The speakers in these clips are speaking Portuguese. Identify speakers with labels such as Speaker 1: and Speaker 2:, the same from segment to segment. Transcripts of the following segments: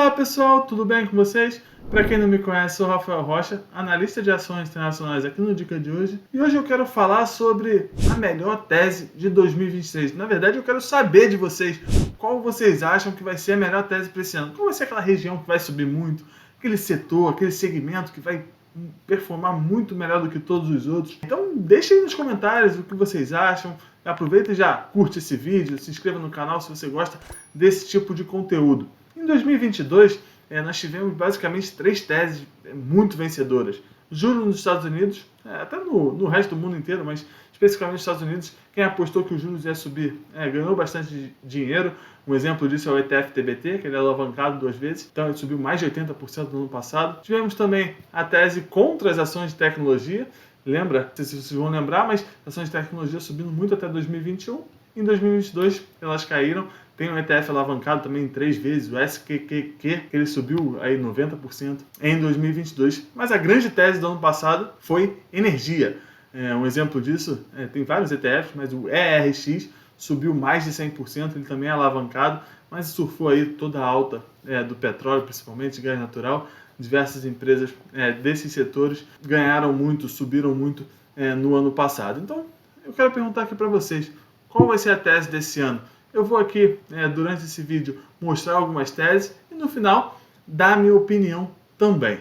Speaker 1: Olá pessoal, tudo bem com vocês? Para quem não me conhece, sou Rafael Rocha, analista de ações internacionais aqui no Dica de hoje. E hoje eu quero falar sobre a melhor tese de 2023. Na verdade, eu quero saber de vocês qual vocês acham que vai ser a melhor tese para esse ano. Qual vai ser aquela região que vai subir muito, aquele setor, aquele segmento que vai performar muito melhor do que todos os outros. Então deixem aí nos comentários o que vocês acham. Aproveita e já curte esse vídeo, se inscreva no canal se você gosta desse tipo de conteúdo. Em 2022, nós tivemos basicamente 3 teses muito vencedoras. Juros nos Estados Unidos, até no resto do mundo inteiro, mas especificamente nos Estados Unidos, quem apostou que os juros ia subir ganhou bastante dinheiro. Um exemplo disso é o ETF-TBT, que ele é alavancado 2 vezes, então ele subiu mais de 80% no ano passado. Tivemos também a tese contra as ações de tecnologia. Lembra? Não sei se vocês vão lembrar, mas ações de tecnologia subindo muito até 2021. Em 2022, elas caíram. Tem um ETF alavancado também 3 vezes, o SQQQ, que ele subiu aí 90% em 2022. Mas a grande tese do ano passado foi energia. Um exemplo disso, tem vários ETFs, mas o ERX subiu mais de 100%, ele também é alavancado, mas surfou aí toda a alta do petróleo, principalmente gás natural. Diversas empresas desses setores ganharam muito, subiram muito no ano passado. Então, eu quero perguntar aqui para vocês, qual vai ser a tese desse ano? Eu vou aqui, durante esse vídeo, mostrar algumas teses e no final, dar a minha opinião também.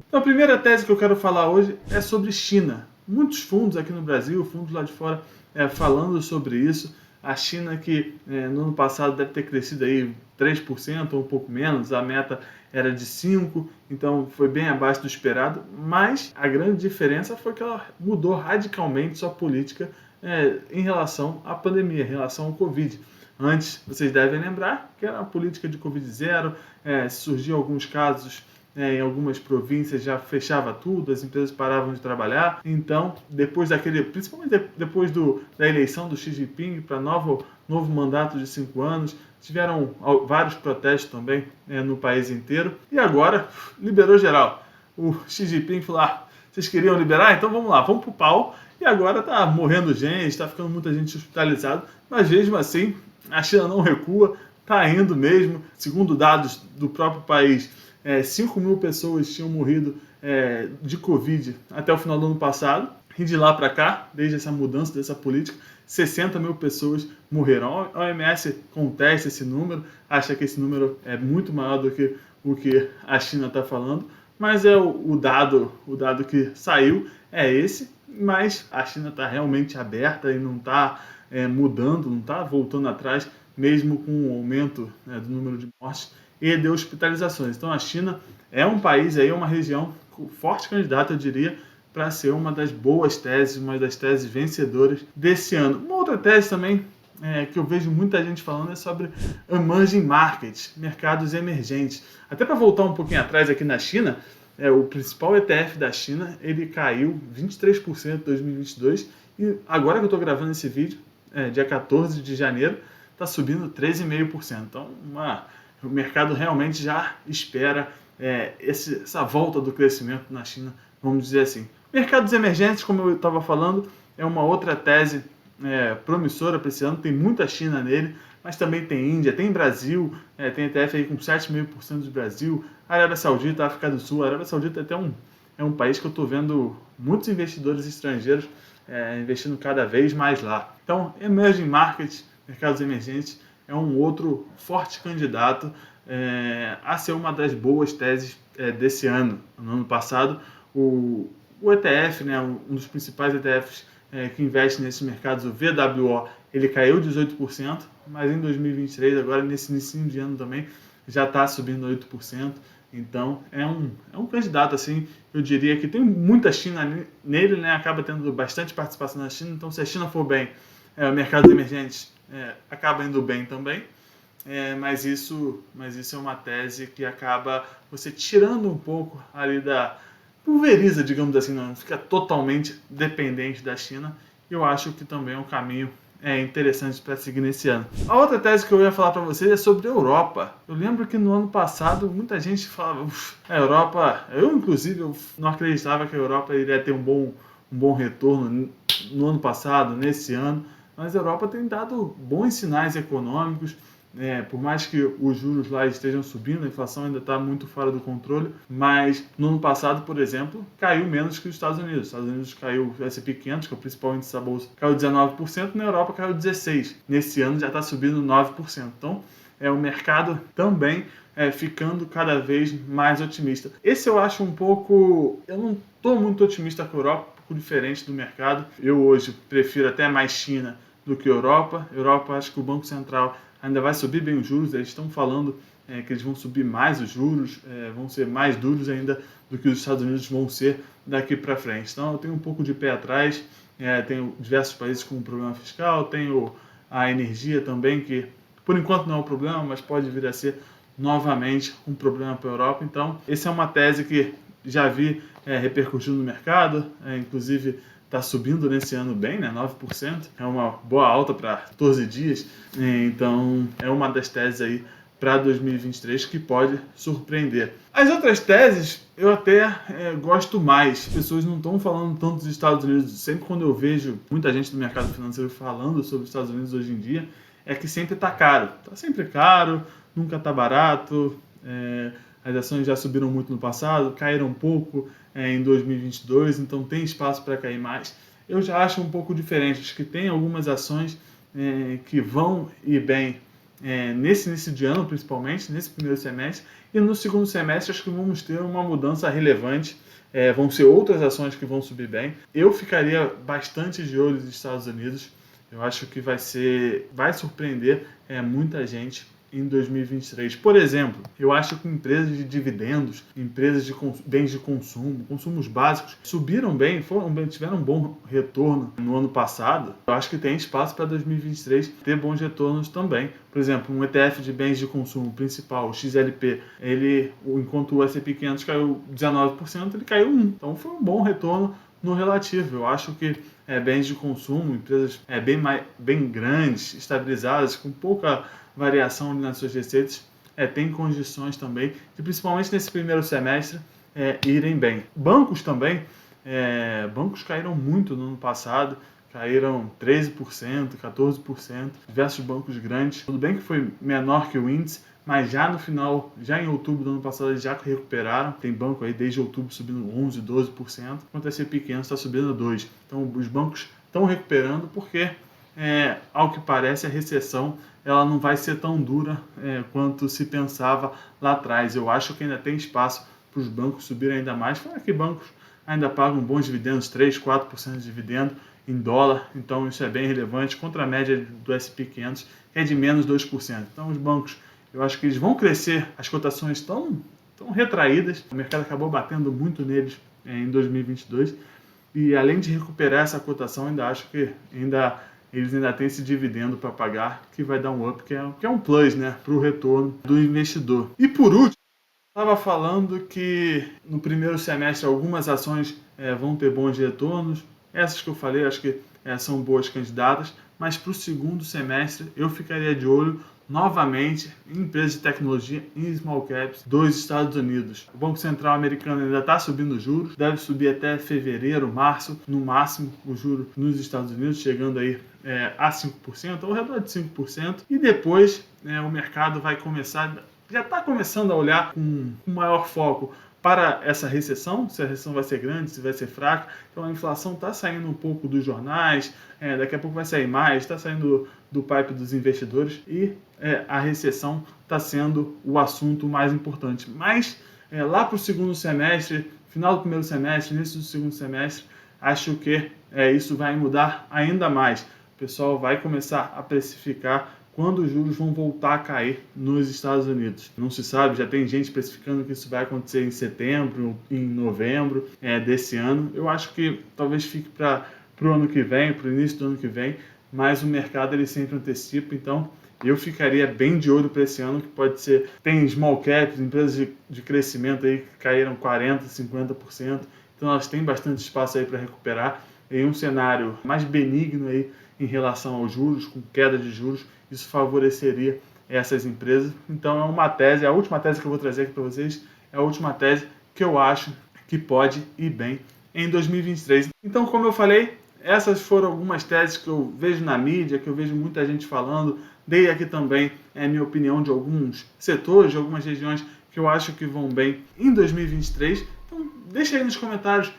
Speaker 1: Então, a primeira tese que eu quero falar hoje é sobre China. Muitos fundos aqui no Brasil, fundos lá de fora, falando sobre isso. A China que no ano passado deve ter crescido aí 3% ou um pouco menos, a meta era de 5%, então foi bem abaixo do esperado, mas a grande diferença foi que ela mudou radicalmente sua política em relação à pandemia, em relação ao Covid. Antes, vocês devem lembrar que era uma política de Covid zero, surgiam alguns casos em algumas províncias, já fechava tudo, as empresas paravam de trabalhar. Então, depois daquele, principalmente depois da eleição do Xi Jinping para novo mandato de 5 anos, tiveram vários protestos também no país inteiro. E agora, liberou geral. O Xi Jinping falou, vocês queriam liberar? Então vamos lá, vamos pro pau. E agora tá morrendo gente, está ficando muita gente hospitalizada, mas mesmo assim, a China não recua, tá indo mesmo. Segundo dados do próprio país, 5 mil pessoas tinham morrido de Covid até o final do ano passado. E de lá para cá, desde essa mudança dessa política, 60 mil pessoas morreram. A OMS contesta esse número, acha que esse número é muito maior do que o que a China está falando, mas o dado que saiu é esse, mas a China está realmente aberta e não está mudando, não está voltando atrás, mesmo com o aumento do número de mortes e de hospitalizações. Então a China é um país, aí, uma região forte candidata, eu diria, para ser uma das boas teses, uma das teses vencedoras desse ano. Uma outra tese também que eu vejo muita gente falando é sobre emerging markets, mercados emergentes. Até para voltar um pouquinho atrás aqui na China, o principal ETF da China, ele caiu 23% em 2022 e agora que eu estou gravando esse vídeo, dia 14 de janeiro, está subindo 13,5%. Então, o mercado realmente já espera essa volta do crescimento na China, vamos dizer assim. Mercados emergentes, como eu estava falando, é uma outra tese promissora para esse ano. Tem muita China nele, mas também tem Índia, tem Brasil, tem ETF aí com 7,5% do Brasil, Arábia Saudita, África do Sul. A Arábia Saudita até é um país que eu estou vendo muitos investidores estrangeiros investindo cada vez mais lá. Então, emerging markets, mercados emergentes, é um outro forte candidato a ser uma das boas teses desse ano. No ano passado, o ETF, um dos principais ETFs que investe nesses mercados, o VWO, ele caiu 18%, mas em 2023, agora nesse início de ano também, já está subindo 8%. Então, é um candidato, assim, eu diria que tem muita China nele, acaba tendo bastante participação na China. Então, se a China for bem, mercados emergentes acaba indo bem também. Mas isso é uma tese que acaba você tirando um pouco ali pulveriza, digamos assim, não fica totalmente dependente da China. Eu acho que também é um caminho interessante para seguir nesse ano. A outra tese que eu ia falar para vocês é sobre a Europa. Eu lembro que no ano passado muita gente falava, a Europa, eu inclusive não acreditava que a Europa iria ter um um bom retorno no ano passado, nesse ano, mas a Europa tem dado bons sinais econômicos. Por mais que os juros lá estejam subindo, a inflação ainda está muito fora do controle, mas no ano passado, por exemplo, caiu menos que os Estados Unidos. Os Estados Unidos caiu, o S&P 500, que é o principal índice da bolsa, caiu 19%, na Europa caiu 16%. Nesse ano já está subindo 9%. Então, o mercado também ficando cada vez mais otimista. Esse eu acho um pouco... Eu não estou muito otimista com a Europa, um pouco diferente do mercado. Eu hoje prefiro até mais China do que Europa. Europa, acho que o Banco Central ainda vai subir bem os juros, eles estão falando que eles vão subir mais os juros, vão ser mais duros ainda do que os Estados Unidos vão ser daqui para frente. Então eu tenho um pouco de pé atrás, tenho diversos países com problema fiscal, tenho a energia também, que por enquanto não é um problema, mas pode vir a ser novamente um problema para a Europa. Então essa é uma tese que já vi repercutindo no mercado, inclusive está subindo nesse ano bem, né? 9%. É uma boa alta para 14 dias. Então, é uma das teses aí para 2023 que pode surpreender. As outras teses eu até gosto mais. As pessoas não estão falando tanto dos Estados Unidos. Sempre quando eu vejo muita gente do mercado financeiro falando sobre os Estados Unidos hoje em dia, é que sempre está caro. Está sempre caro, nunca está barato. As ações já subiram muito no passado, caíram um pouco em 2022, então tem espaço para cair mais. Eu já acho um pouco diferente, acho que tem algumas ações que vão ir bem nesse início de ano, principalmente, nesse primeiro semestre, e no segundo semestre acho que vamos ter uma mudança relevante, vão ser outras ações que vão subir bem. Eu ficaria bastante de olho nos Estados Unidos, eu acho que vai surpreender muita gente em 2023. Por exemplo, eu acho que empresas de dividendos, empresas de bens de consumo, consumos básicos, subiram bem, tiveram um bom retorno no ano passado. Eu acho que tem espaço para 2023 ter bons retornos também. Por exemplo, um ETF de bens de consumo principal, o XLP, enquanto o S&P 500 caiu 19%, ele caiu 1%. Então foi um bom retorno no relativo. Eu acho que bens de consumo, empresas bem grandes, estabilizadas, com pouca variação nas suas receitas, tem condições também de, principalmente nesse primeiro semestre, irem bem. Bancos também, bancos caíram muito no ano passado, caíram 13%, 14%, diversos bancos grandes. Tudo bem que foi menor que o índice, mas já no final, já em outubro do ano passado, eles já recuperaram. Tem banco aí desde outubro subindo 11%, 12%, enquanto o S&P 500 está subindo 2%. Então os bancos estão recuperando porque, ao que parece, a recessão ela não vai ser tão dura quanto se pensava lá atrás. Eu acho que ainda tem espaço para os bancos subirem ainda mais. Fora que bancos ainda pagam bons dividendos, 3%, 4% de dividendo em dólar, então isso é bem relevante contra a média do S&P 500, que é de menos 2%. Então os bancos, eu acho que eles vão crescer, as cotações estão retraídas, o mercado acabou batendo muito neles em 2022, e além de recuperar essa cotação, ainda acho que eles ainda têm esse dividendo para pagar, que vai dar um up, que é um plus, né, para o retorno do investidor. E por último, estava falando que no primeiro semestre algumas ações vão ter bons retornos. Essas que eu falei, acho que são boas candidatas, mas para o segundo semestre eu ficaria de olho novamente em empresas de tecnologia em small caps dos Estados Unidos. O Banco Central americano ainda está subindo juros, deve subir até fevereiro, março, no máximo, o juro nos Estados Unidos, chegando aí a 5%, ao redor de 5%, e depois o mercado vai começar, já está começando a olhar com maior foco para essa recessão, se a recessão vai ser grande, se vai ser fraca. Então a inflação está saindo um pouco dos jornais, daqui a pouco vai sair mais, está saindo do pipe dos investidores, e a recessão está sendo o assunto mais importante. Mas lá para o segundo semestre, final do primeiro semestre, início do segundo semestre, acho que isso vai mudar ainda mais. O pessoal vai começar a precificar quando os juros vão voltar a cair nos Estados Unidos. Não se sabe, já tem gente especificando que isso vai acontecer em setembro, em novembro desse ano. Eu acho que talvez fique para o ano que vem, para o início do ano que vem, mas o mercado ele sempre antecipa, então eu ficaria bem de olho para esse ano, que pode ser... Tem small caps, empresas de crescimento aí que caíram 40%, 50%, então elas têm bastante espaço aí para recuperar. Em um cenário mais benigno aí em relação aos juros, com queda de juros, isso favoreceria essas empresas. Então é uma tese, a última tese que eu vou trazer aqui para vocês é a última tese que eu acho que pode ir bem em 2023. Então, como eu falei, essas foram algumas teses que eu vejo na mídia, que eu vejo muita gente falando. Dei aqui também minha opinião de alguns setores, de algumas regiões que eu acho que vão bem em 2023. Então, deixa aí nos comentários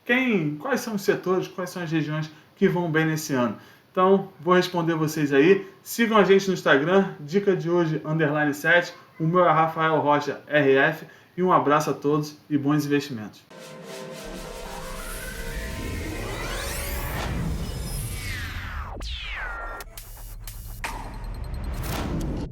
Speaker 1: quais são os setores, quais são as regiões que vão bem nesse ano. Então, vou responder vocês aí. Sigam a gente no Instagram, dica de hoje, _7. O meu é Rafael Rocha RF. E um abraço a todos e bons investimentos.